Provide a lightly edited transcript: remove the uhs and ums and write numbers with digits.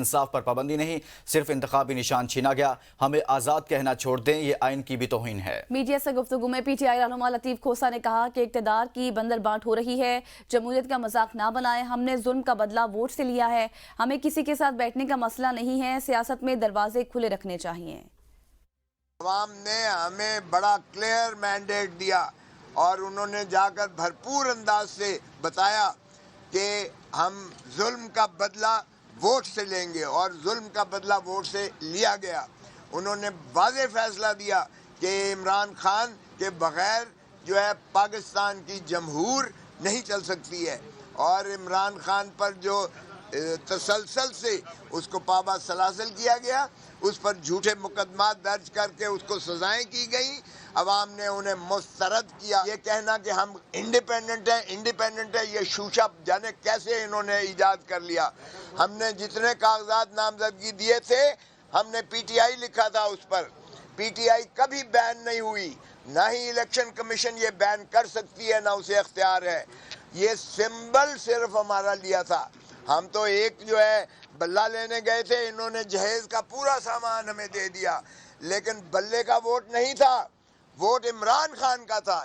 انصاف پر پابندی نہیں، صرف انتخابی نشان چھینا گیا، ہمیں آزاد کہنا چھوڑ دیں، یہ آئین کی بھی توہین ہے۔ میڈیا سے گفتگو میں پی ٹی آئی رہنما لطیف کھوسہ نے کہا کہ اقتدار کی بندر بانٹ ہو رہی ہے، جمہوریت کا مذاق نہ بنائیں، ہم نے ظلم کا بدلہ ووٹ سے لیا ہے، ہمیں کسی کے ساتھ بیٹھنے کا مسئلہ نہیں ہے، سیاست میں دروازے کھلے رکھنے چاہیے۔ عوام نے ہمیں بڑا کلیئر مینڈیٹ دیا اور انہوں نے جا کر بھرپور انداز سے بتایا کہ ہم ظلم کا بدلہ ووٹ سے لیں گے، اور ظلم کا بدلہ ووٹ سے لیا گیا۔ انہوں نے واضح فیصلہ دیا کہ عمران خان کے بغیر جو ہے پاکستان کی جمہور نہیں چل سکتی ہے، اور عمران خان پر جو تسلسل سے اس کو پابا سلاسل کیا گیا، اس پر جھوٹے مقدمات درج کر کے اس کو سزائیں کی گئیں، عوام نے انہیں مسترد کیا۔ یہ کہنا کہ ہم انڈیپینڈنٹ ہے، یہ شوشہ جانے کیسے انہوں نے ایجاد کر لیا۔ ہم نے جتنے کاغذات نامزدگی دیے تھے، ہم نے پی ٹی آئی لکھا تھا اس پر، پی ٹی آئی کبھی بین نہیں ہوئی، نہ ہی الیکشن کمیشن یہ بین کر سکتی ہے، نہ اسے اختیار ہے۔ یہ سمبل صرف ہمارا لیا تھا، ہم تو ایک جو ہے بلہ لینے گئے تھے، انہوں نے جہیز کا پورا سامان ہمیں دے دیا، لیکن بلے کا ووٹ نہیں تھا، ووٹ عمران خان کا تھا۔